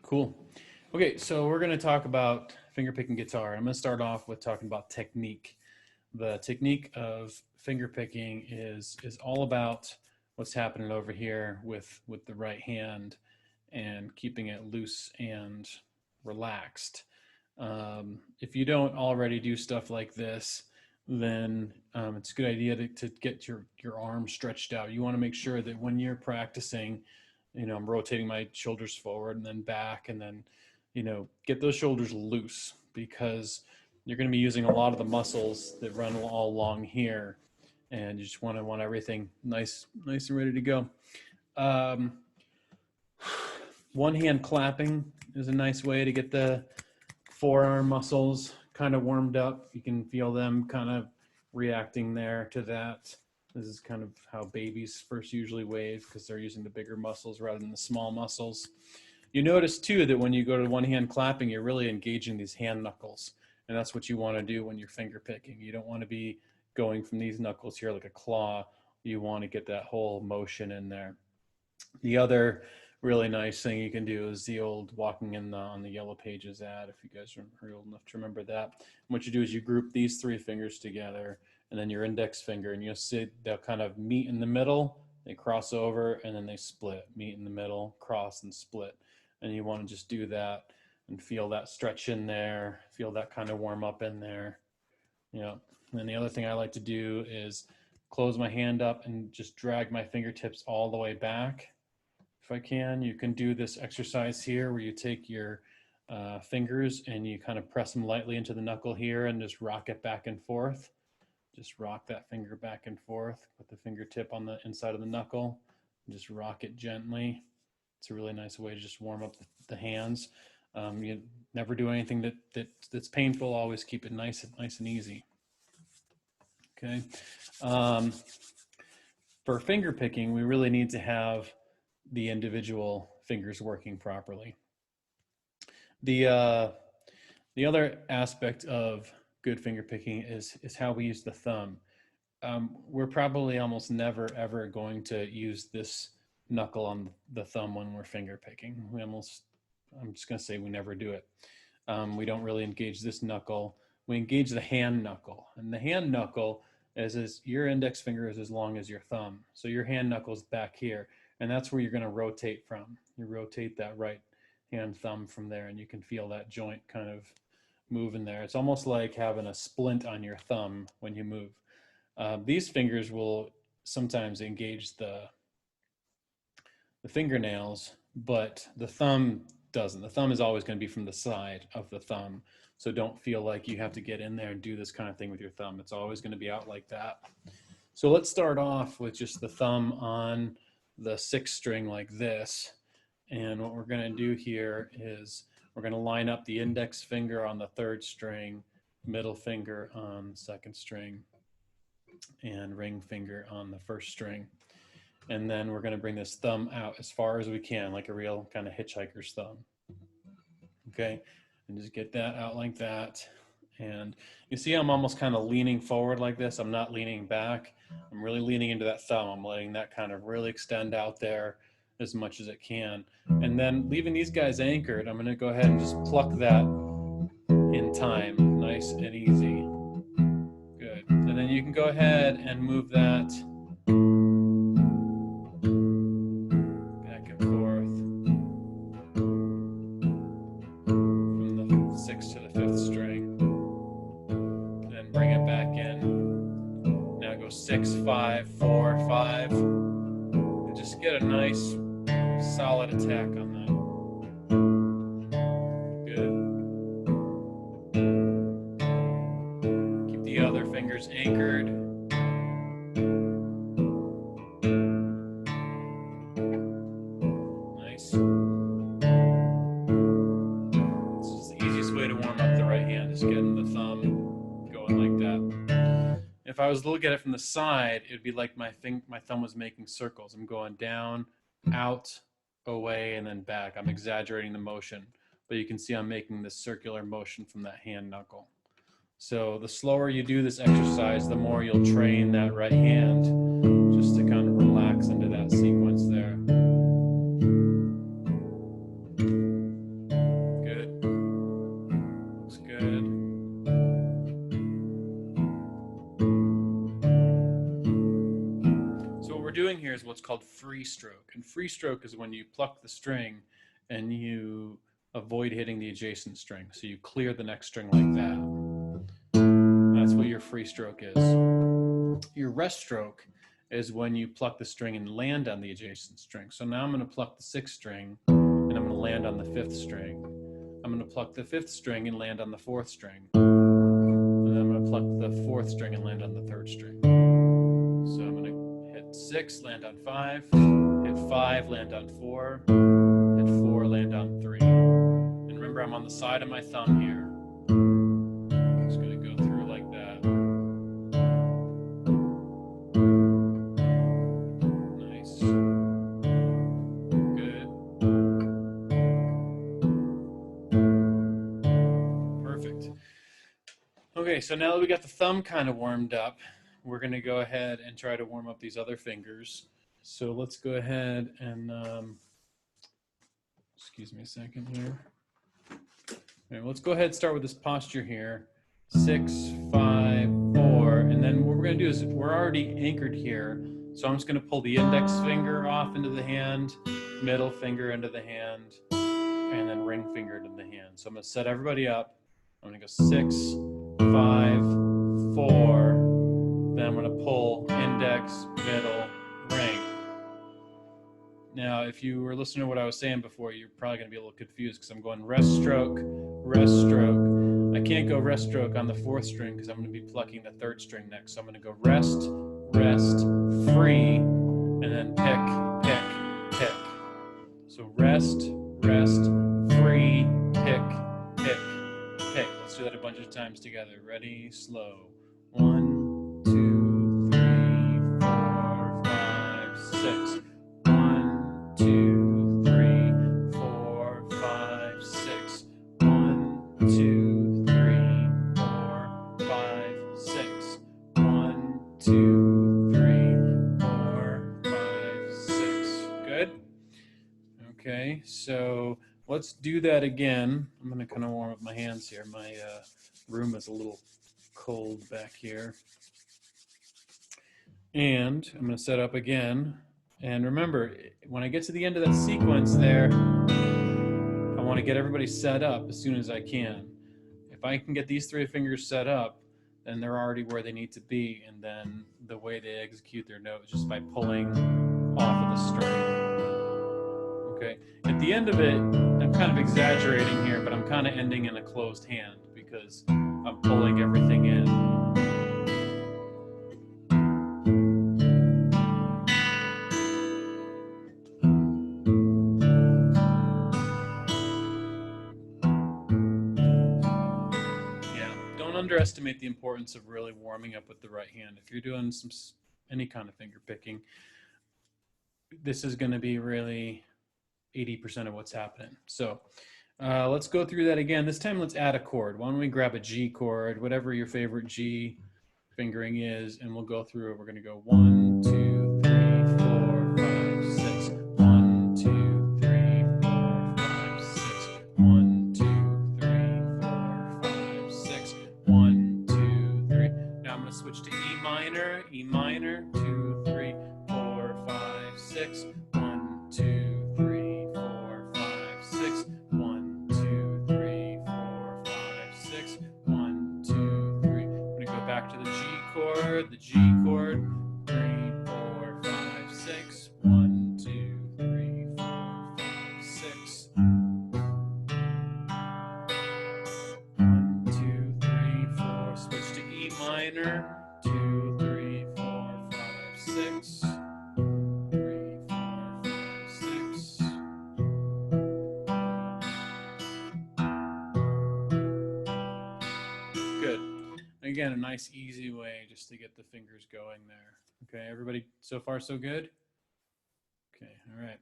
Cool. Okay, so we're going to talk about fingerpicking guitar. I'm going to start off with talking about technique. The technique of fingerpicking is all about what's happening over here with the right hand and keeping it loose and relaxed. If you don't already do stuff like this, then it's a good idea to get your arm stretched out. You want to make sure that when you're practicing, I'm rotating my shoulders forward and then back, and then, get those shoulders loose, because you're going to be using a lot of the muscles that run all along here, and you just want everything nice and ready to go. One hand clapping is a nice way to get the forearm muscles kind of warmed up. You can feel them kind of reacting there to that. This is kind of how babies first usually wave, because they're using the bigger muscles rather than the small muscles. You notice too that when you go to one hand clapping, you're really engaging these hand knuckles. And that's what you want to do when you're finger picking. You don't want to be going from these knuckles here like a claw. You want to get that whole motion in there. The other really nice thing you can do is the old walking on the Yellow Pages ad, if you guys are old enough to remember that. And what you do is you group these three fingers together, and then your index finger, and you'll see they'll kind of meet in the middle, they cross over, and then they split. Meet in the middle, cross, and split. And you want to just do that and feel that stretch in there, feel that kind of warm up in there. And the other thing I like to do is close my hand up and just drag my fingertips all the way back. If I can, you can do this exercise here where you take your fingers and you kind of press them lightly into the knuckle here and just rock it back and forth. Just rock that finger back and forth. Put the fingertip on the inside of the knuckle and just rock it gently. It's a really nice way to just warm up the hands. You never do anything that's painful. Always keep it nice and easy. Okay. For finger picking, we really need to have the individual fingers working properly. The other aspect of good finger picking is how we use the thumb. We're probably almost never ever going to use this knuckle on the thumb when we're finger picking. I'm just going to say we never do it. We don't really engage this knuckle. We engage the hand knuckle, and the hand knuckle is your index finger is as long as your thumb. So your hand knuckle's back here, and that's where you're going to rotate from. You rotate that right hand thumb from there, and you can feel that joint kind of move in there. It's almost like having a splint on your thumb when you move. These fingers will sometimes engage the fingernails, but the thumb doesn't. The thumb is always going to be from the side of the thumb. So don't feel like you have to get in there and do this kind of thing with your thumb. It's always going to be out like that. So let's start off with just the thumb on the sixth string like this. And what we're going to do here is we're going to line up the index finger on the third string, middle finger on the second string, and ring finger on the first string. And then we're going to bring this thumb out as far as we can, like a real kind of hitchhiker's thumb. Okay, and just get that out like that. And you see I'm almost kind of leaning forward like this. I'm not leaning back. I'm really leaning into that thumb. I'm letting that kind of really extend out there as much as it can. And then leaving these guys anchored, I'm going to go ahead and just pluck that in time, nice and easy. Good. And then you can go ahead and move that back and forth from the sixth to the fifth string. Then bring it back in. Now go 6, 5, 4, 5. And just get a nice solid attack on that. Good. Keep the other fingers anchored. Nice. This is the easiest way to warm up the right hand, is getting the thumb going like that. If I was to look at it from the side, it would be like my thumb was making circles. I'm going down, out, away, and then back. I'm exaggerating the motion, but you can see I'm making this circular motion from that hand knuckle. So the slower you do this exercise, the more you'll train that right hand just to kind of relax into that sequence there. called free stroke. And free stroke is when you pluck the string and you avoid hitting the adjacent string. So you clear the next string like that. That's what your free stroke is. Your rest stroke is when you pluck the string and land on the adjacent string. So now I'm going to pluck the 6th string and I'm going to land on the 5th string. I'm going to pluck the 5th string and land on the 4th string. And then I'm going to pluck the 4th string and land on the 3rd string. So I'm going to hit 6, land on 5, hit 5, land on 4, hit 4, land on 3. And remember, I'm on the side of my thumb here. I'm just going to go through like that. Nice. Good. Perfect. Okay, so now that we got the thumb kind of warmed up, we're going to go ahead and try to warm up these other fingers. So let's go ahead and, excuse me a second here. Okay, let's go ahead and start with this posture here. 6, 5, 4, and then what we're going to do is we're already anchored here. So I'm just going to pull the index finger off into the hand, middle finger into the hand, and then ring finger into the hand. So I'm going to set everybody up. I'm going to go 6, 5, 4. Then I'm going to pull index, middle, ring. Now, if you were listening to what I was saying before, you're probably going to be a little confused because I'm going rest stroke, rest stroke. I can't go rest stroke on the 4th string because I'm going to be plucking the 3rd string next. So I'm going to go rest, rest, free, and then pick, pick, pick. So rest, rest, free, pick, pick, pick. Let's do that a bunch of times together. Ready, slow. 1, 2, 3, 4, 5, 6. 1, 2, 3, 4, 5, 6. 1, 2, 3, 4, 5, 6. 1, 2, 3, 4, 5, 6. Good? Okay, so let's do that again. I'm going to kind of warm up my hands here. My room is a little cold back here. And I'm going to set up again. And remember, when I get to the end of that sequence there, I want to get everybody set up as soon as I can. If I can get these 3 fingers set up, then they're already where they need to be. And then the way they execute their note is just by pulling off of the string. Okay. At the end of it, I'm kind of exaggerating here, but I'm kind of ending in a closed hand because I'm pulling everything in. Don't underestimate the importance of really warming up with the right hand. If you're doing any kind of finger picking, this is going to be really 80% of what's happening. So let's go through that again. This time let's add a chord. Why don't we grab a G chord, whatever your favorite G fingering is, and we'll go through it. We're going to go 1, 2, 3, 4, 5, 6. 1, 2, 3, 4, 5, 6. 1, 2, 3, 4, 5, 6. 1, 2, 3. Now I'm going to switch to E minor, 2, 3, 4, 5, 6. 1, 2, 3, 4, 5, 6. 1, 2, 3, 4, 5, 6. 1, 2, 3. I'm going to go back to the G chord, 3, 4, 5, 6. 1, 2, 3, 4, 5, 6. 1, 2, 3, 4. Switch to E minor, 2, 3, 4, 5, 6. 3, 4, 5, 6. Good. Again, a nice easy way just to get the fingers going there. Okay, everybody so far so good? Okay, all right.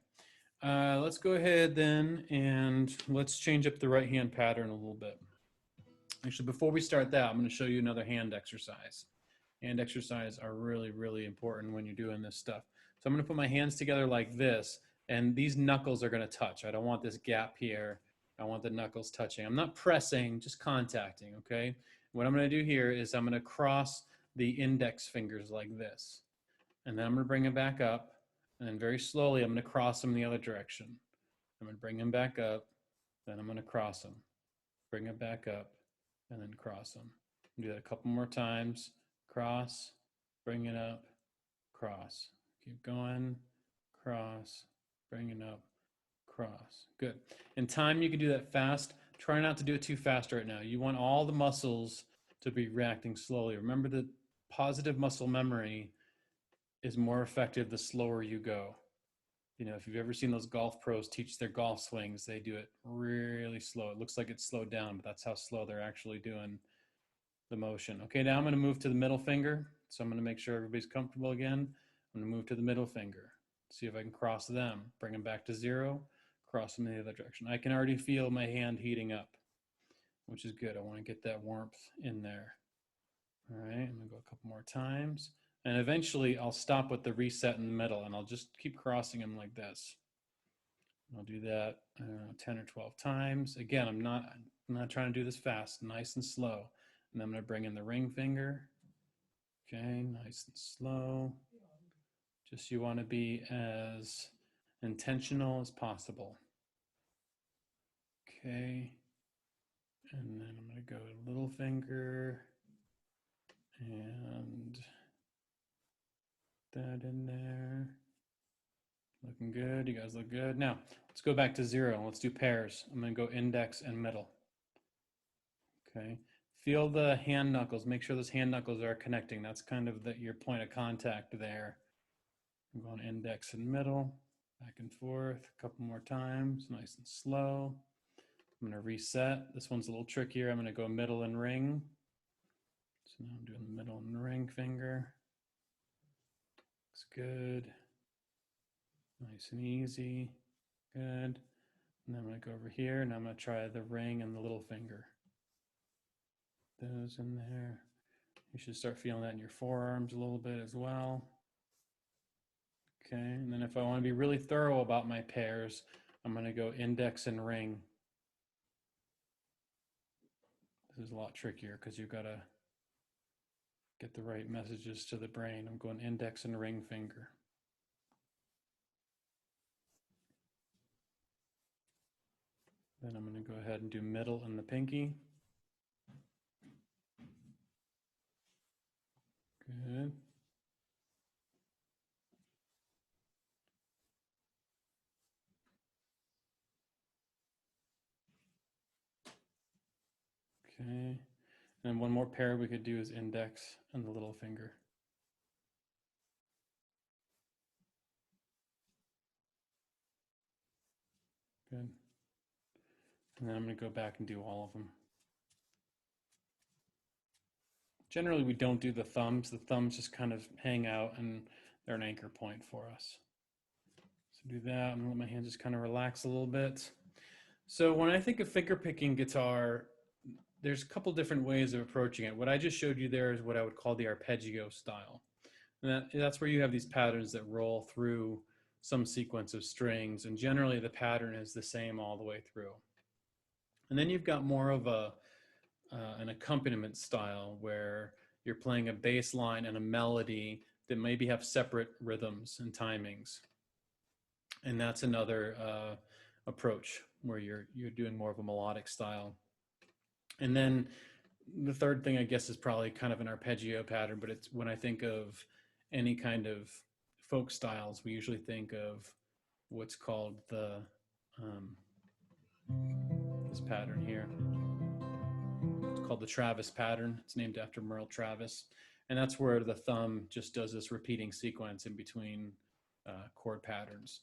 Let's go ahead then and let's change up the right hand pattern a little bit. Actually, before we start that, I'm going to show you another hand exercise. Hand exercises are really, really important when you're doing this stuff. So I'm going to put my hands together like this, and these knuckles are going to touch. I don't want this gap here. I want the knuckles touching. I'm not pressing, just contacting, okay? What I'm going to do here is I'm going to cross the index fingers like this. And then I'm going to bring it back up, And then very slowly, I'm going to cross them the other direction. I'm going to bring them back up. Then I'm going to cross them. Bring it back up. And then cross them. Do that a couple more times. Cross. Bring it up. Cross. Keep going. Cross. Bring it up. Cross. Good. In time, you can do that fast. Try not to do it too fast right now. You want all the muscles to be reacting slowly. Remember that positive muscle memory is more effective the slower you go. You know, if you've ever seen those golf pros teach their golf swings, they do it really slow. It looks like it's slowed down, but that's how slow they're actually doing the motion. Okay, now I'm going to move to the middle finger. So I'm going to make sure everybody's comfortable again. I'm going to move to the middle finger. See if I can cross them. Bring them back to 0. Cross them in the other direction. I can already feel my hand heating up, which is good. I want to get that warmth in there. All right, I'm going to go a couple more times. And eventually I'll stop with the reset in the middle and I'll just keep crossing them like this. I'll do that 10 or 12 times. Again, I'm not trying to do this fast, nice and slow. And I'm going to bring in the ring finger. Okay, nice and slow. Just you want to be as intentional as possible. Okay. And then I'm going to go to little finger and that in there. Looking good. You guys look good. Now, let's go back to 0. Let's do pairs. I'm going to go index and middle. Okay. Feel the hand knuckles. Make sure those hand knuckles are connecting. That's kind of your point of contact there. I'm going index and middle, back and forth, a couple more times, nice and slow. I'm going to reset. This one's a little trickier. I'm going to go middle and ring. So now I'm doing the middle and the ring finger. Looks good. Nice and easy. Good. And then I'm going to go over here and I'm going to try the ring and the little finger. Those in there. You should start feeling that in your forearms a little bit as well. Okay, and then if I want to be really thorough about my pairs, I'm going to go index and ring. This is a lot trickier because you've got to get the right messages to the brain. I'm going index and ring finger. Then I'm going to go ahead and do middle and the pinky. Good. Okay. And one more pair we could do is index and the little finger. Good. And then I'm going to go back and do all of them. Generally, we don't do the thumbs. The thumbs just kind of hang out and they're an anchor point for us. So do that. I'm going to let my hand just kind of relax a little bit. So when I think of fingerpicking guitar, there's a couple different ways of approaching it. What I just showed you there is what I would call the arpeggio style. And that's where you have these patterns that roll through some sequence of strings, and generally the pattern is the same all the way through. And then you've got more of an accompaniment style where you're playing a bass line and a melody that maybe have separate rhythms and timings. And that's another approach where you're doing more of a melodic style. And then the third thing, I guess, is probably kind of an arpeggio pattern, but it's when I think of any kind of folk styles, we usually think of what's called the this pattern here. It's called the Travis pattern. It's named after Merle Travis. And that's where the thumb just does this repeating sequence in between chord patterns.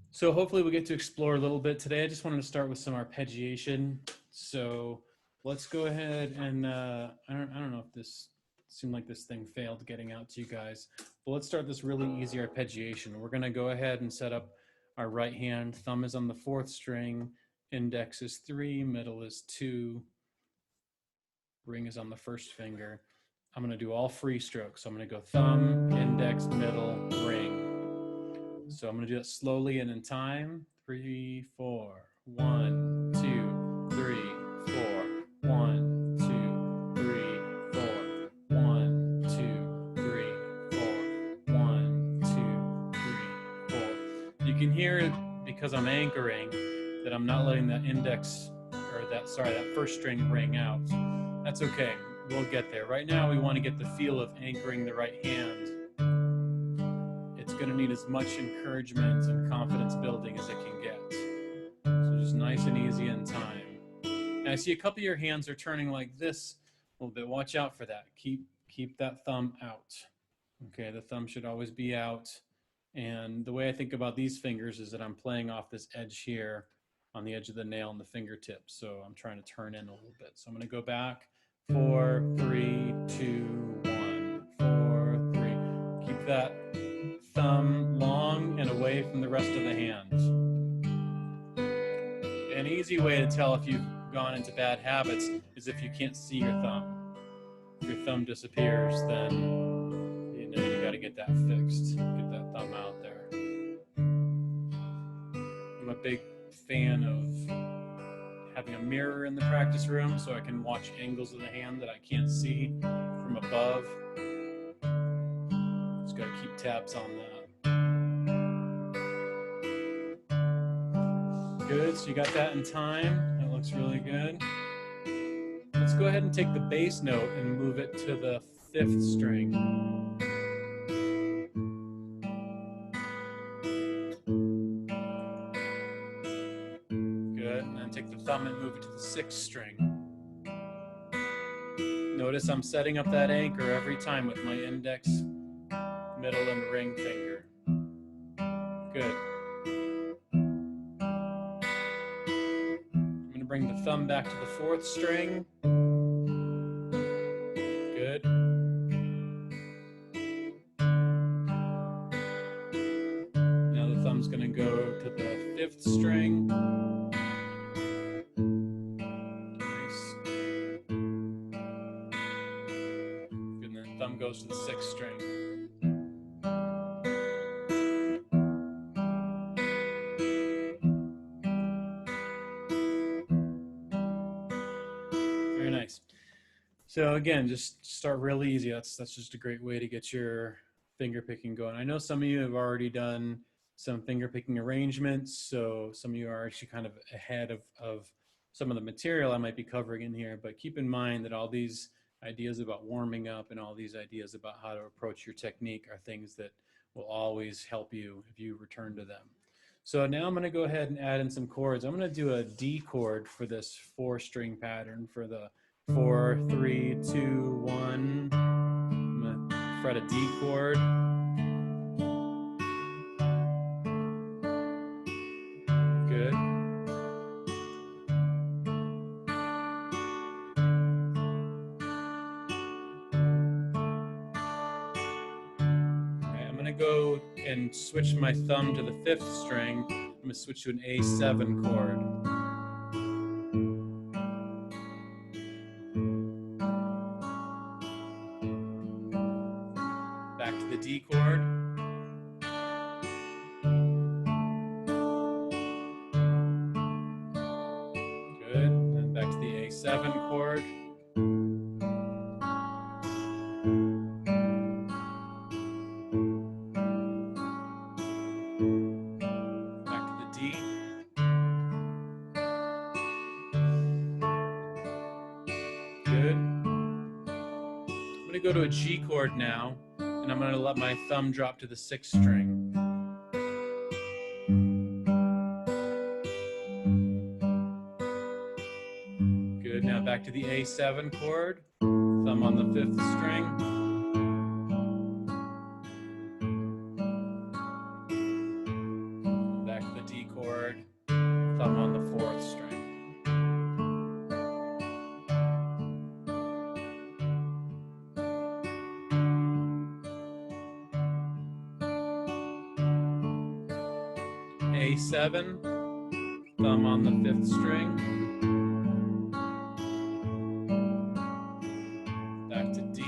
So hopefully we get to explore a little bit today. I just wanted to start with some arpeggiation. So let's go ahead and I don't know if this seemed like this thing failed getting out to you guys, but let's start this really easy arpeggiation. We're going to go ahead and set up our right hand. Thumb is on the 4th string, index is 3, middle is 2, ring is on the 1st finger. I'm going to do all free strokes. So I'm going to go thumb, index, middle, ring. So I'm going to do it slowly and in time. 3, 4, 1, 2, 3, 4, 1, 2, 3, 4, 1, 2, 3, 4, 1, 2, 3, can hear it because I'm anchoring that I'm not letting that index, or that first string ring out. That's okay, we'll get there. Right now we want to get the feel of anchoring the right hand. It's going to need as much encouragement and confidence building as it can get. So just nice and easy in time. And I see a couple of your hands are turning like this a little bit. Watch out for that. Keep that thumb out. Okay, the thumb should always be out. And the way I think about these fingers is that I'm playing off this edge here on the edge of the nail and the fingertip. So I'm trying to turn in a little bit. So I'm going to go back. 4, 3, 2, 1. 4, 3. Keep that thumb long and away from the rest of the hand. An easy way to tell if you've gone into bad habits is if you can't see your thumb. If your thumb disappears, then you know you got to get that fixed. Get that thumb out there. I'm a big fan of having a mirror in the practice room so I can watch angles of the hand that I can't see from above. Just got to keep tabs on that. Good, so you got that in time. That looks really good. Let's go ahead and take the bass note and move it to the 5th string. Good, and then take the thumb and move it to the 6th string. Notice I'm setting up that anchor every time with my index, middle, and ring finger. Good. I'm going to bring the thumb back to the 4th string. Good. Now the thumb's going to go to the 5th string. Nice. Good, and then the thumb goes to the 6th string. Very nice. So again, just start really easy. That's just a great way to get your finger picking going. I know some of you have already done some finger picking arrangements, so some of you are actually kind of ahead of some of the material I might be covering in here, but keep in mind that all these ideas about warming up and all these ideas about how to approach your technique are things that will always help you if you return to them. So now I'm going to go ahead and add in some chords. I'm going to do a D chord for this 4-string pattern for the 4, 3, 2, 1. I'm going to fret a D chord. Good. Okay, I'm going to go and switch my thumb to the 5th string. I'm going to switch to an A7 chord. Back to the D chord. Good. And back to the A7 chord. Back to the D. Good. I'm going to go to a G chord now, and I'm going to let my thumb drop to the 6th string. Good, now back to the A7 chord, thumb on the 5th string. Back to the D chord, thumb on the 4th string. A7, thumb on the 5th string. Back to D.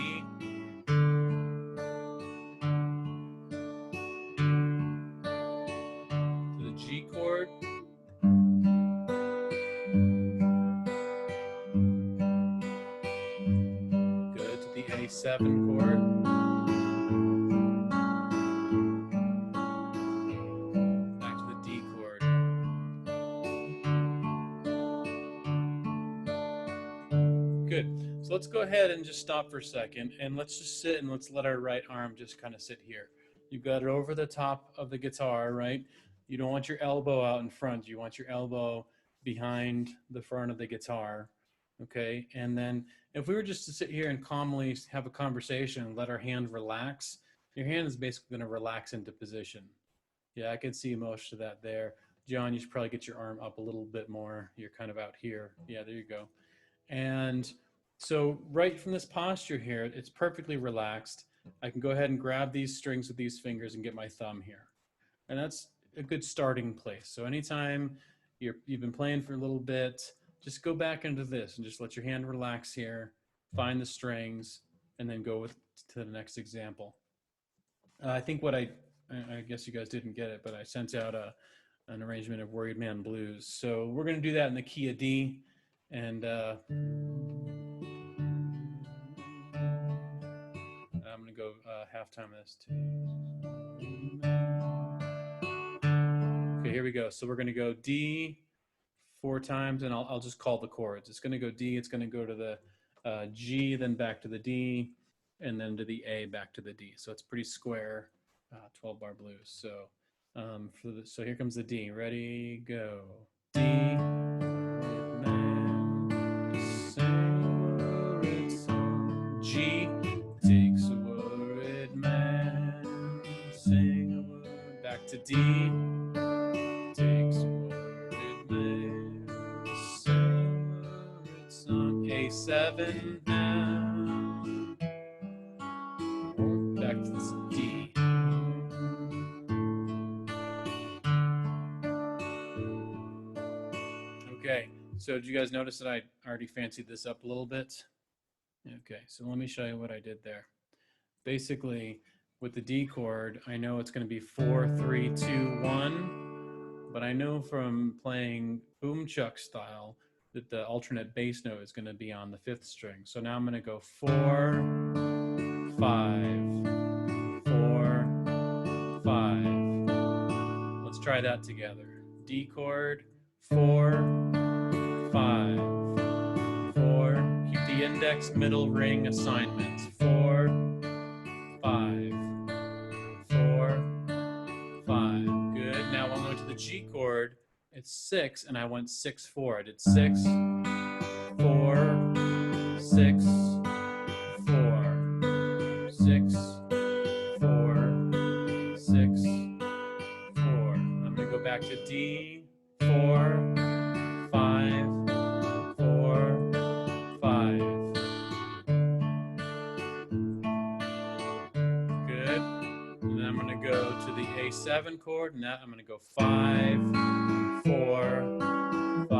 To the G chord. Good, to the A7 chord. Back to Good. So let's go ahead and just stop for a second, and let's just sit and let's let our right arm just kind of sit here. You've got it over the top of the guitar, right? You don't want your elbow out in front. You want your elbow behind the front of the guitar, okay? And then if we were just to sit here and calmly have a conversation and let our hand relax, your hand is basically going to relax into position. Yeah, I can see most of that there. John, you should probably get your arm up a little bit more. You're kind of out here. Yeah, there you go. And so right from this posture here, it's perfectly relaxed. I can go ahead and grab these strings with these fingers and get my thumb here. And that's a good starting place. So anytime you've been playing for a little bit, just go back into this and just let your hand relax here, find the strings, and then go to the next example. I think what I guess you guys didn't get it, but I sent out an arrangement of Worried Man Blues. So we're going to do that in the key of D. And I'm going to go halftime of this too. Okay, here we go. So we're going to go D 4 times, and I'll just call the chords. It's going to go D, it's going to go to the G, then back to the D, and then to the A, back to the D. So it's pretty square 12-bar blues. So so here comes the D. Ready, go. D. G. Takes a worried man, sing a word. Back to D. Takes a worried man, sing a worried song. A7 now. Back to this D. Okay, so did you guys notice that I already fancied this up a little bit? Okay, so let me show you what I did there. Basically, with the D chord, I know it's going to be 4, 3, 2, 1, but I know from playing boom chuck style that the alternate bass note is going to be on the 5th string. So now I'm going to go 4, 5, 4, 5. Let's try that together. D chord, 4, 5, 4. Keep the index, middle, ring assignments. 4, 5, 4, 5. Good. Now when I went to the G chord, it's 6, and I went 6, 4. I did 6, 4, 6, 4, 6, 4, 6, 4. I'm going to go back to D, 4, 5, 4, 5. Good. And then I'm going to go to the A7 chord, and that I'm going to go 5, 4, 5,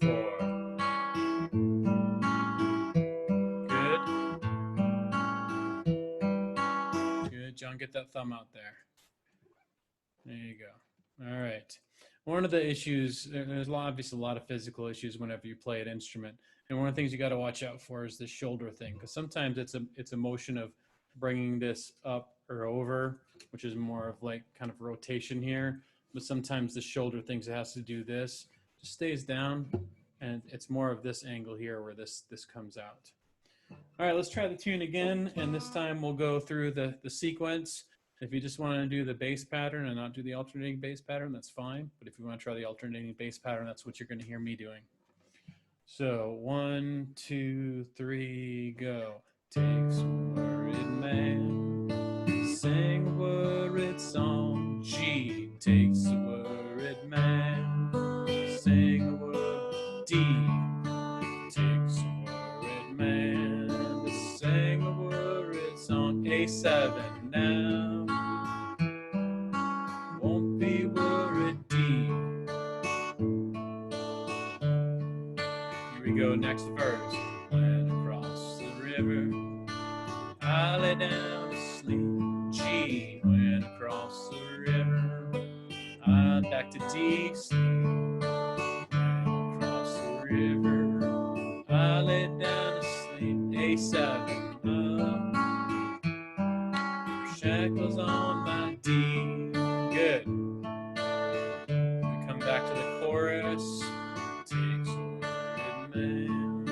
4. Good. Good. John, get that thumb out there. There you go. All right. One of the issues, there's obviously a lot of physical issues whenever you play an instrument. And one of the things you got to watch out for is the shoulder thing, because sometimes it's a motion of bringing this up or over, which is more of like kind of rotation here. But sometimes the shoulder things, it has to do this, just stays down, and it's more of this angle here where this comes out. All right, let's try the tune again, and this time we'll go through the sequence. If you just want to do the bass pattern and not do the alternating bass pattern, that's fine. But if you want to try the alternating bass pattern, that's what you're going to hear me doing. So 1, 2, 3, go. Takes a worried man, sing a worried song. G. Takes a worried man, sing a word. D. Takes a worried man to sing a worried song. A7 now. Won't be worried. D. Here we go, next verse. When across the river I lay down to sleep. G. When across the river I back to D. Sleep. When across the river I lay down to sleep. A7 up. Shackles on my D. Good. We come back to the chorus. Takes a worried man,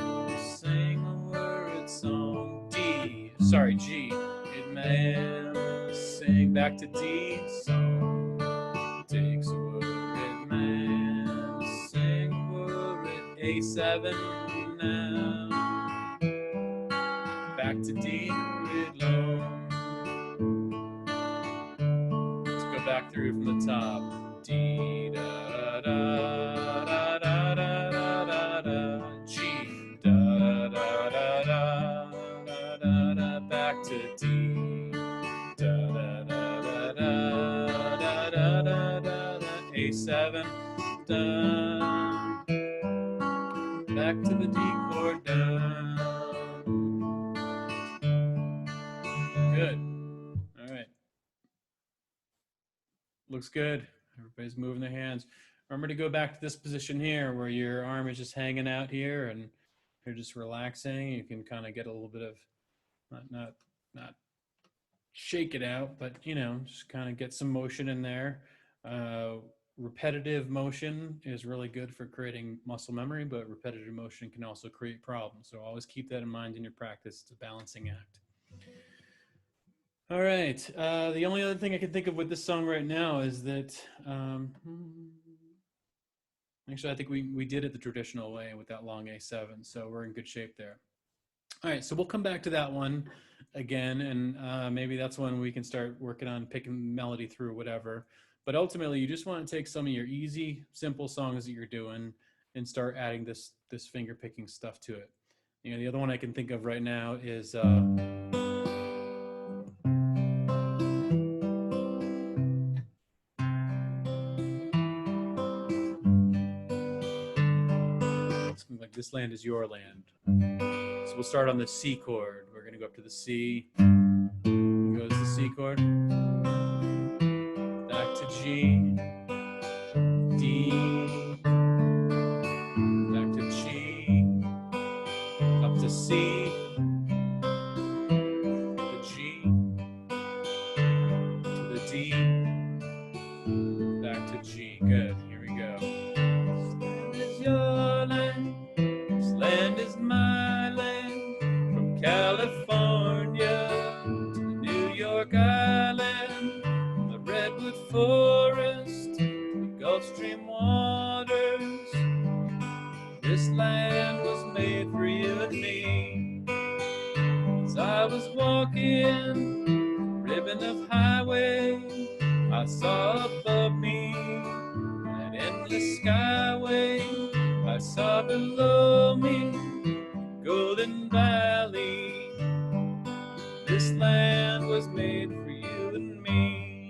sorry, G. It man, sing back to D. Song takes a word, man, sing a word, A7 now. Back to D, long. Let's go back through from the top. D, da, da, da, da, da, da, da, da, G, da, da, da, da, da, da, da, back to D, da, da, da, da, da, da, da, da, da, A7, down, back to the D chord, down. Good. All right. Looks good. Everybody's moving their hands. Remember to go back to this position here where your arm is just hanging out here and you're just relaxing. You can kind of get a little bit of not shake it out, but just kind of get some motion in there. Repetitive motion is really good for creating muscle memory, but repetitive motion can also create problems. So always keep that in mind in your practice. It's a balancing act. All right. The only other thing I can think of with this song right now is that actually I think we did it the traditional way with that long A7, so we're in good shape there. All right, so we'll come back to that one again, and maybe that's when we can start working on picking melody through whatever. But ultimately, you just want to take some of your easy, simple songs that you're doing and start adding this finger picking stuff to it. The other one I can think of right now is something like "This Land Is Your Land." So we'll start on the C chord. We're going to go up to the C. Goes the C chord. Back to G. D. Back to G. Up to C. The G. To the D. Back to G. Good. Here we go. This land is your land. This land is my land. From California to the New York Island, from the Redwood Forest to the Gulf Stream waters, this land was made for you and me. As I was walking the ribbon of highway, I saw above me that endless skyway. I saw below me Golden Valley. This land was made for you and me.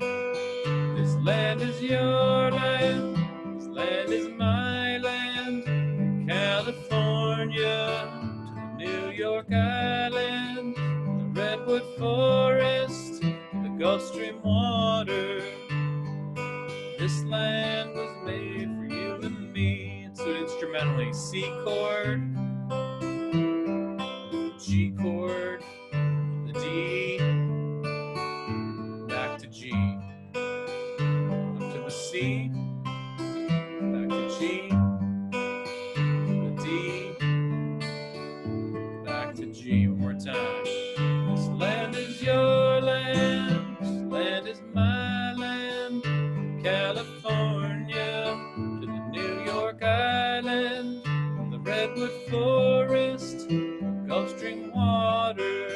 This land is your land. This land is my land. From California to the New York Island, the Redwood Forest to the Gulf Stream water. This land was made for you and me. So instrumentally, C chord, G chord, the D, back to G, up to the C, back to G, the D, back to G. One more time. This land is your land. This land is my land. From California to the New York Island, from the Redwood Forest, Gulf Stream water.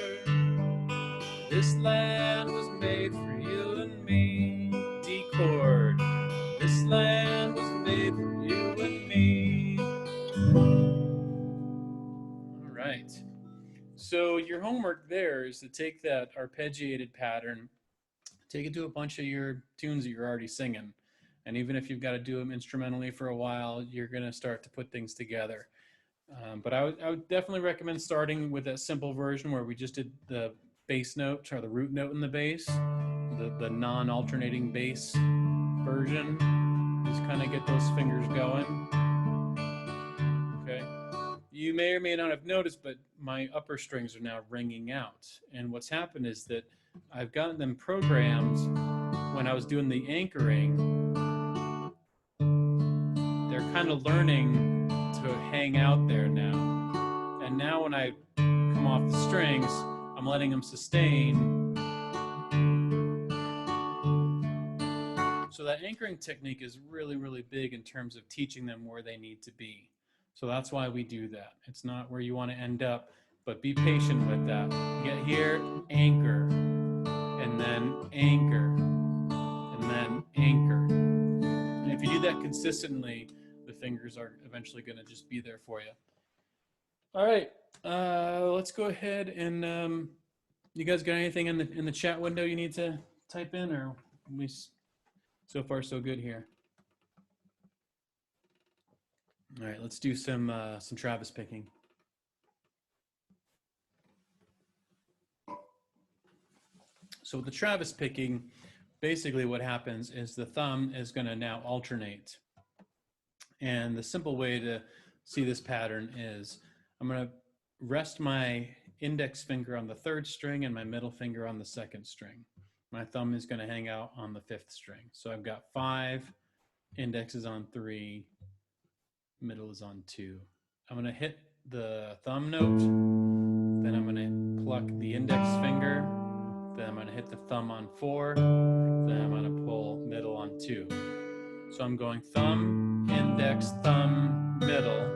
This land was made for you and me. D chord. This land was made for you and me. All right. So your homework there is to take that arpeggiated pattern, take it to a bunch of your tunes that you're already singing. And even if you've got to do them instrumentally for a while, you're going to start to put things together. But I would definitely recommend starting with a simple version where we just did the bass note or the root note in the bass, the non-alternating bass version. Just kind of get those fingers going. Okay. You may or may not have noticed, but my upper strings are now ringing out. And what's happened is that I've gotten them programmed when I was doing the anchoring. They're kind of learning to hang out there now. And now when I come off the strings, I'm I'm letting them sustain. So that anchoring technique is really, really big in terms of teaching them where they need to be. So that's why we do that. It's not where you want to end up, but be patient with that. Get here, anchor, and then anchor, and then anchor. And if you do that consistently, the fingers are eventually going to just be there for you. All right, let's go ahead and you guys got anything in the chat window you need to type in, or we so far so good here? All right, let's do some Travis picking. So with the Travis picking, basically what happens is the thumb is going to now alternate. And the simple way to see this pattern is I'm going to rest my index finger on the 3rd string and my middle finger on the 2nd string. My thumb is going to hang out on the 5th string. So I've got 5, index is on 3, middle is on 2. I'm going to hit the thumb note, then I'm going to pluck the index finger, then I'm going to hit the thumb on 4, then I'm going to pull middle on 2. So I'm going thumb, index, thumb, middle.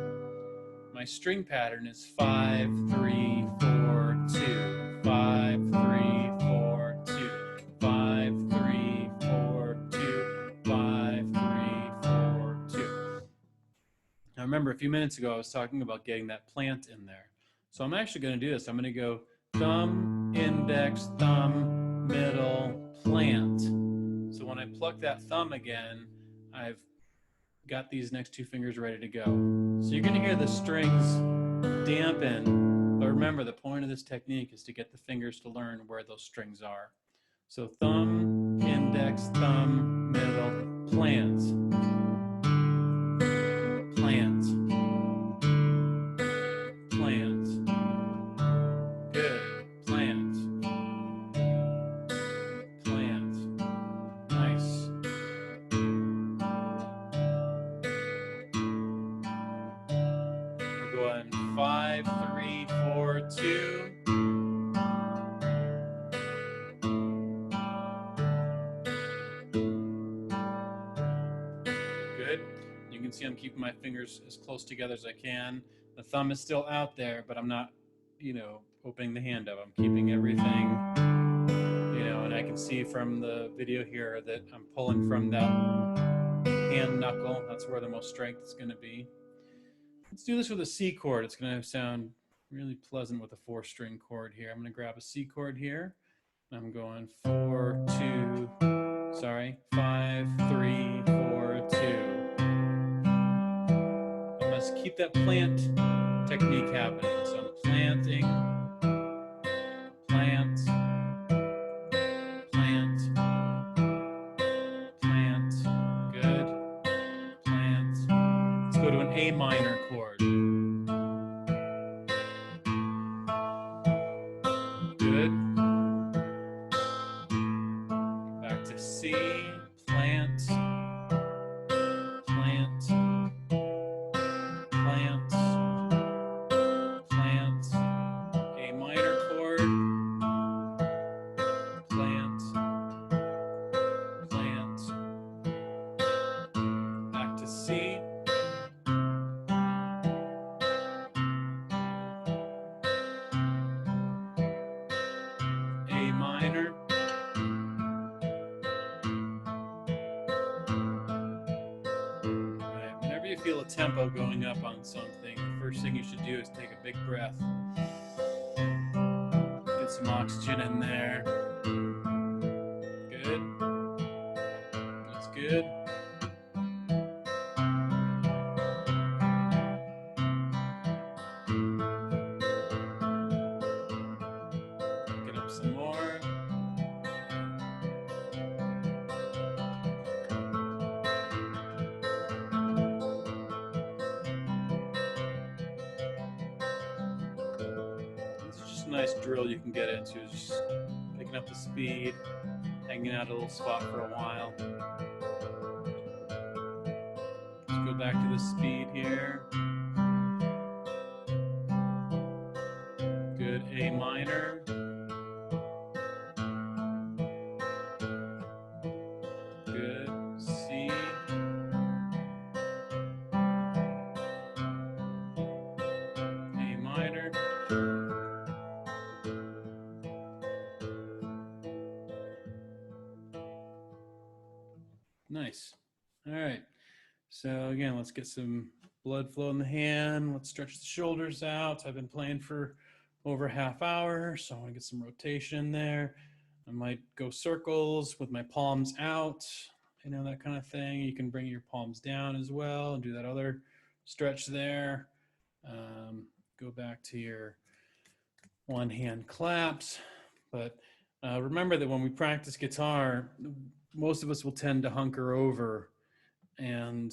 My string pattern is 5, 3, 4, 2, 5, 3, 4, 2, 5, 3, 4, 2, 5, 3, 4, 2. Now remember, a few minutes ago I was talking about getting that plant in there. So I'm actually going to do this. I'm going to go thumb, index, thumb, middle, plant. So when I pluck that thumb again, I've got these next 2 fingers ready to go. So you're going to hear the strings dampen, but remember the point of this technique is to get the fingers to learn where those strings are. So thumb, index, thumb, middle, plant, plant, plant. Good. Plant, plant. Nice. We're going 5, 3, 4, 2. Good. You can see I'm keeping my fingers as close together as I can. The thumb is still out there, but I'm not, opening the hand up. I'm keeping everything, and I can see from the video here that I'm pulling from that hand knuckle. That's where the most strength is going to be. Let's do this with a C chord. It's going to sound really pleasant with a 4-string chord here. I'm going to grab a C chord here. I'm going 5, 3, 4, 2. I must keep that plant technique happening. So I'm planting, plant, plant, plant, good, plant. Let's go to an A minor chord. Good. Back to C, plant, plant, plant, plant, A minor chord, plant, plant, back to C, A minor, right. Whenever you feel a tempo going up on something, the first thing you should do is take a big breath. Get some oxygen in there. Good. That's good. Get up some more. This is just a nice drill you can get into, just picking up the speed, hanging out a little spot for a while. Let's go back to the speed here. Good, A minor. So again, let's get some blood flow in the hand. Let's stretch the shoulders out. I've been playing for over a half hour, so I want to get some rotation there. I might go circles with my palms out, you know, that kind of thing. You can bring your palms down as well and do that other stretch there. Go back to your one hand claps. But remember that when we practice guitar, most of us will tend to hunker over, and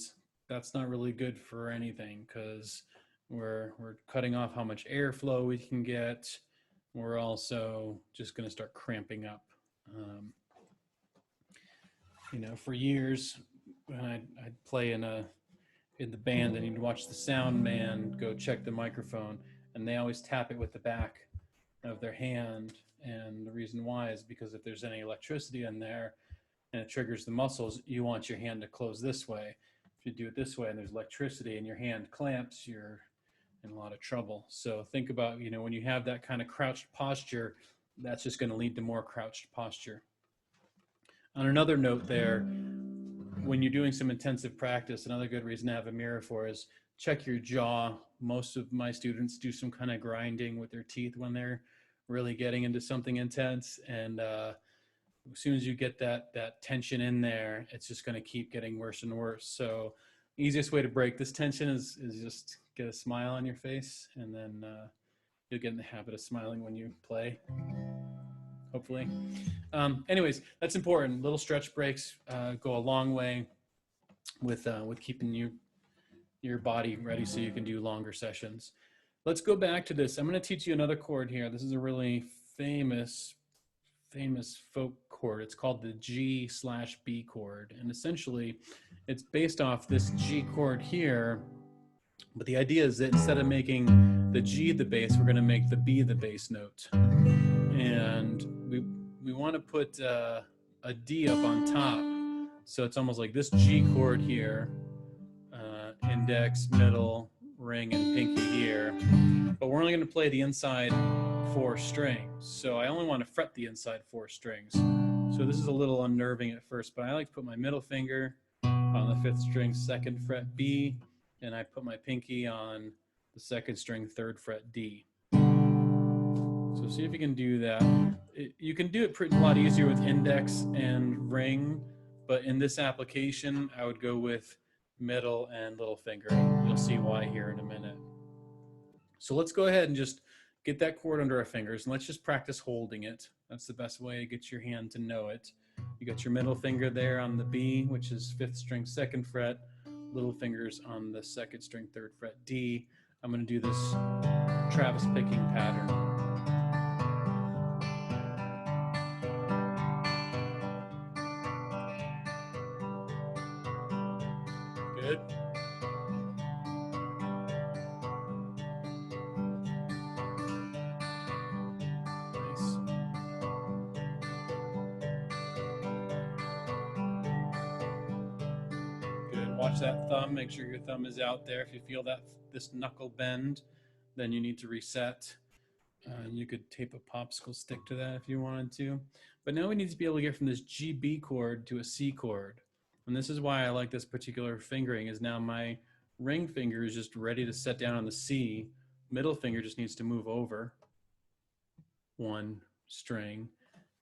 that's not really good for anything because we're cutting off how much airflow we can get. We're also just going to start cramping up. You know, for years when I'd play in the band, and you'd watch the sound man go check the microphone, and they always tap it with the back of their hand. And the reason why is because if there's any electricity in there and it triggers the muscles, you want your hand to close this way. If you do it this way and there's electricity and your hand clamps, you're in a lot of trouble. So think about, you know, when you have that kind of crouched posture, that's just going to lead to more crouched posture. On another note there, when you're doing some intensive practice, another good reason to have a mirror for is check your jaw. Most of my students do some kind of grinding with their teeth when they're really getting into something intense. And as soon as you get that tension in there, it's just going to keep getting worse and worse. So easiest way to break this tension is just get a smile on your face, and then you'll get in the habit of smiling when you play, hopefully. Anyways, that's important. Little stretch breaks go a long way with keeping your body ready so you can do longer sessions. Let's go back to this. I'm going to teach you another chord here. This is a really famous folk chord. It's called the G/B chord, and essentially it's based off this G chord here, but the idea is that instead of making the G the bass, we're going to make the B the bass note, and we want to put a D up on top, so it's almost like this G chord here, index, middle, ring, and pinky here, but we're only going to play the inside 4 strings. So I only want to fret the inside 4 strings. So this is a little unnerving at first, but I like to put my middle finger on the 5th string, 2nd fret B, and I put my pinky on the 2nd string, 3rd fret D. So see if you can do that. You can do it a lot easier with index and ring, but in this application, I would go with middle and little finger. You'll see why here in a minute. So let's go ahead and just get that chord under our fingers, and let's just practice holding it. That's the best way to get your hand to know it. You got your middle finger there on the B, which is 5th string, 2nd fret, little fingers on the 2nd string, 3rd fret D. I'm going to do this Travis picking pattern. Good. Nice. Good. Watch that thumb. Make sure your thumb is out there. If you feel this knuckle bend, then you need to reset. You could tape a popsicle stick to that if you wanted to. But now we need to be able to get from this G-B chord to a C chord. And this is why I like this particular fingering, is now my ring finger is just ready to set down on the C. Middle finger just needs to move over 1 string.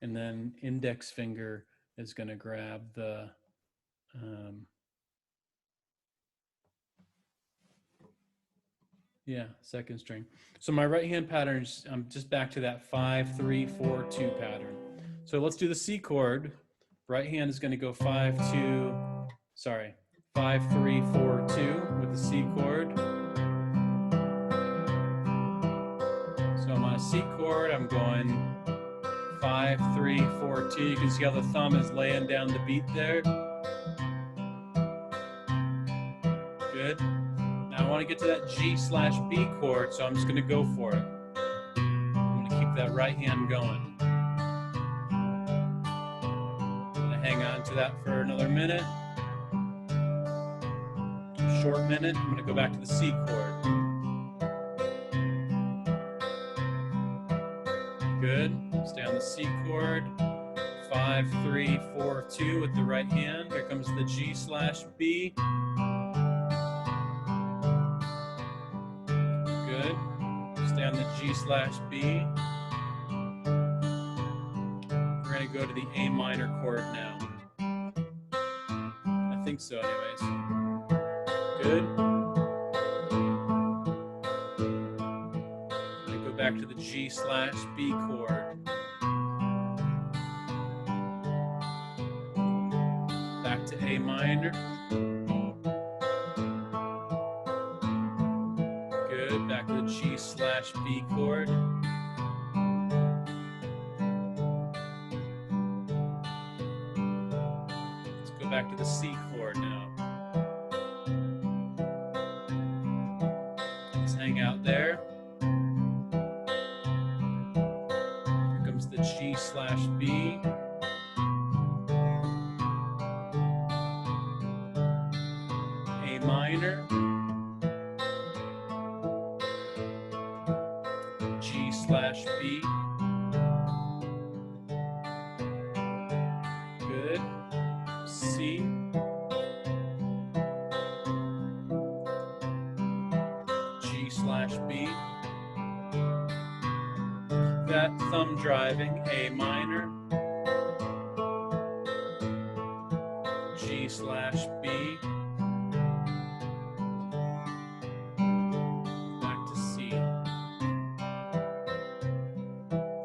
And then index finger is going to grab the yeah, 2nd string. So my right hand pattern, I'm just back to that 5, 3, 4, 2 pattern. So let's do the C chord. Right hand is going to go 5, 3, 4, 2 with the C chord. So I'm on a C chord, I'm going 5, 3, 4, 2. You can see how the thumb is laying down the beat there. Good. Now I want to get to that G/B chord, so I'm just going to go for it. I'm going to keep that right hand going. I'm going to hang on to that for another minute. Short minute. I'm going to go back to the C chord. Good. Stay on the C chord. 5, 3, 4, 2 with the right hand. Here comes the G/B. G/B. We're going to go to the A minor chord now. I think so anyways. Good. I go back to the G/B chord. Back to A minor. Good. Back to the G/B chord. Let's go back to the C chord now. Let's hang out there. Here comes the G/B. A minor. G/B. Good. C. G/B. That thumb driving, A minor. G/B. Back to C.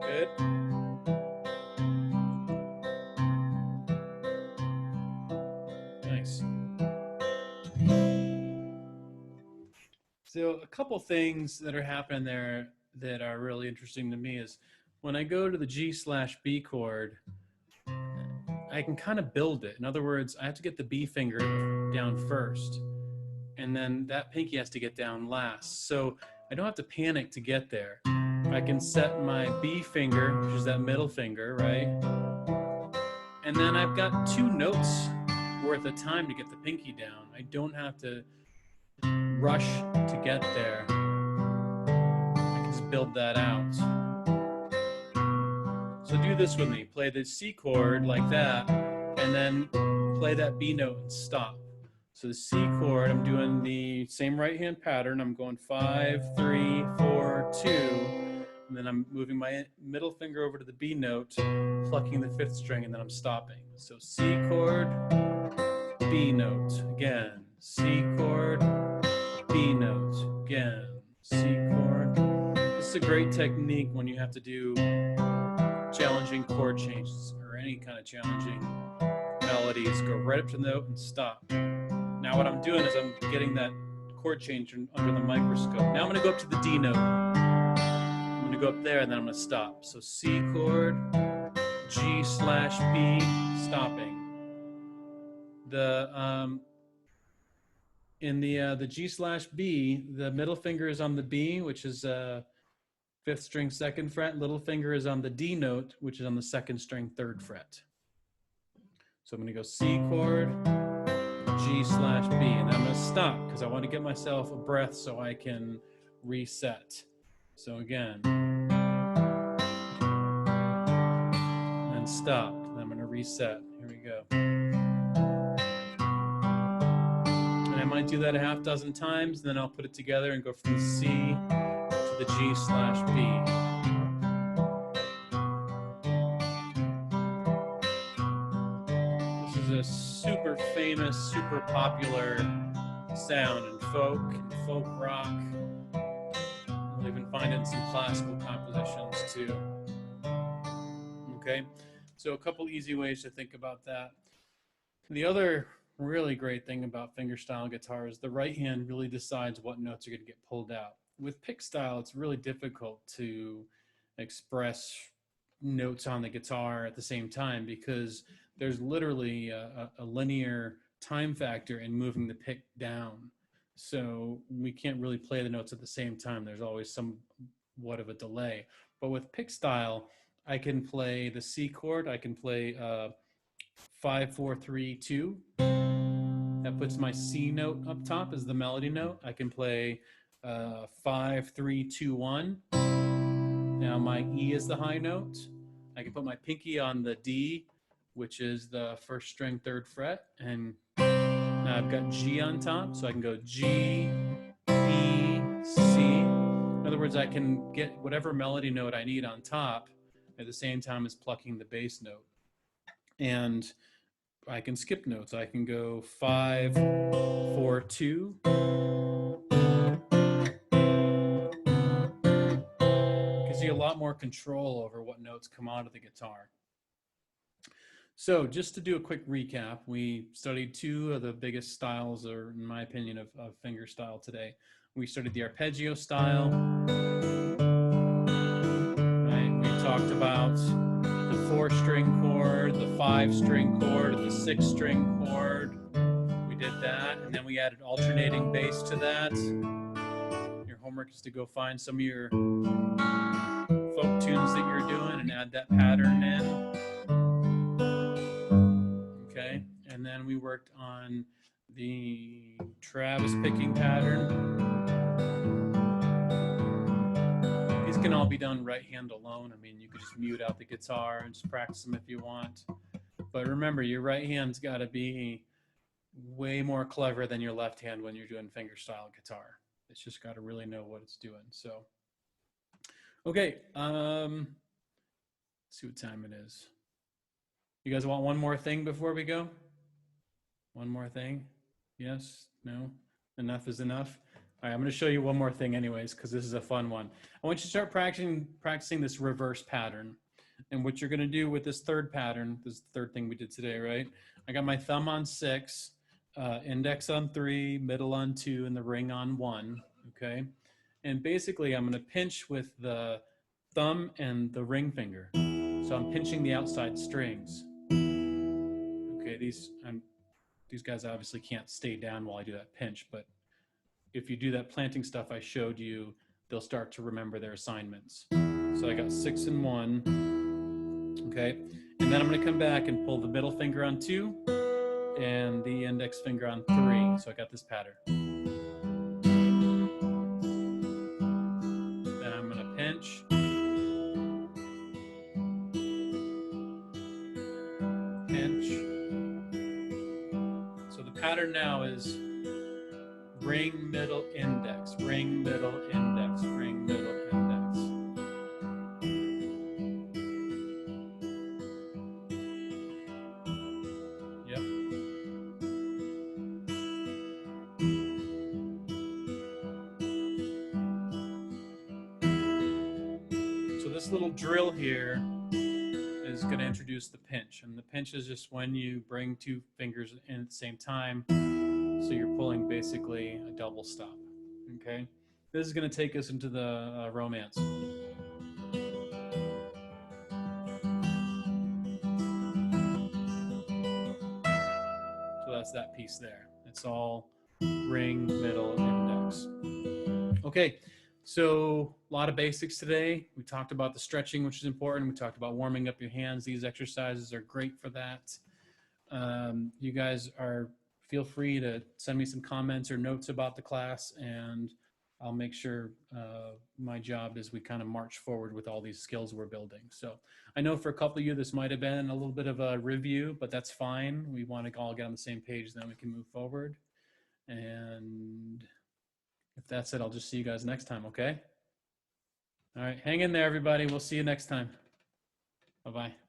Good. Nice. So a couple things that are happening there that are really interesting to me is when I go to the G/B chord, I can kind of build it. In other words, I have to get the B finger down first, and then that pinky has to get down last. So I don't have to panic to get there. I can set my B finger, which is that middle finger, right? And then I've got 2 notes worth of time to get the pinky down. I don't have to rush to get there. I can just build that out. So do this with me. Play the C chord like that, and then play that B note and stop. So the C chord, I'm doing the same right hand pattern. I'm going 5, 3, 4, 2, and then I'm moving my middle finger over to the B note, plucking the 5th string, and then I'm stopping. So C chord, B note, again. C chord, B note, again. C chord. This is a great technique when you have to do challenging chord changes or any kind of challenging melodies. Go right up to the note and stop. Now what I'm doing is I'm getting that chord change under the microscope. Now I'm going to go up to the D note. I'm going to go up there and then I'm going to stop. So C chord, G/B, stopping. In the G/B, the middle finger is on the B, which is 5th string 2nd fret. Little finger is on the D note, which is on the 2nd string 3rd fret. So I'm going to go C chord, G/B, and I'm going to stop because I want to get myself a breath so I can reset. So again, and then stop, and I'm going to reset. Here we go. And I might do that a half dozen times, and then I'll put it together and go from the C to the G/B. This is a super famous, super popular sound in folk rock. You'll even find it in some classical compositions too. Okay, so a couple easy ways to think about that. The other really great thing about fingerstyle guitar is the right hand really decides what notes are going to get pulled out. With pick style, it's really difficult to express notes on the guitar at the same time because there's literally a linear time factor in moving the pick down. So we can't really play the notes at the same time. There's always somewhat of a delay. But with pick style, I can play the C chord. I can play 5, 4, 3, 2. That puts my C note up top as the melody note. I can play 5, 3, 2, 1. Now my E is the high note. I can put my pinky on the D, which is the 1st string 3rd fret, and now I've got G on top, so I can go G, E, C. In other words, I can get whatever melody note I need on top at the same time as plucking the bass note. And I can skip notes. I can go 5, 4, 2. Gives you a lot more control over what notes come out of the guitar. So just to do a quick recap, we studied two of the biggest styles, or in my opinion, of finger style today. We studied the arpeggio style. Right? We talked about the 4-string chord, the 5-string chord, the 6-string chord. We did that, and then we added alternating bass to that. Your homework is to go find some of your folk tunes that you're doing and add that pattern in. Okay, and then we worked on the Travis picking pattern. These can all be done right hand alone. I mean, you could just mute out the guitar and just practice them if you want. But remember, your right hand's got to be way more clever than your left hand when you're doing fingerstyle guitar. It's just got to really know what it's doing. So, okay, let's see what time it is. You guys want one more thing before we go? One more thing? Yes? No? Enough is enough? All right, I'm going to show you one more thing anyways, because this is a fun one. I want you to start practicing this reverse pattern. And what you're going to do with this third pattern, this is the third thing we did today, right? I got my thumb on 6, index on 3, middle on 2, and the ring on 1, okay? And basically, I'm going to pinch with the thumb and the ring finger. So I'm pinching the outside strings. Okay, these guys obviously can't stay down while I do that pinch, but if you do that planting stuff I showed you, they'll start to remember their assignments. So I got 6 and 1, okay? And then I'm gonna come back and pull the middle finger on 2 and the index finger on 3. So I got this pattern. Then I'm gonna pinch, pinch. So the pattern now is ring, middle, index, ring, middle, index, ring, middle, index. Yep. So this little drill here is going to introduce the pinch. And the pinch is just when you bring 2 fingers in at the same time. So you're pulling basically a double stop. Okay? This is going to take us into the romance. So that's that piece there. It's all ring, middle, index. Okay, so a lot of basics today. We talked about the stretching, which is important. We talked about warming up your hands. These exercises are great for that. You guys feel free to send me some comments or notes about the class, and I'll make sure my job is we kind of march forward with all these skills we're building. So I know for a couple of you, this might have been a little bit of a review, but that's fine. We want to all get on the same page, then we can move forward. And if that's it, I'll just see you guys next time, okay? All right, hang in there, everybody. We'll see you next time. Bye-bye.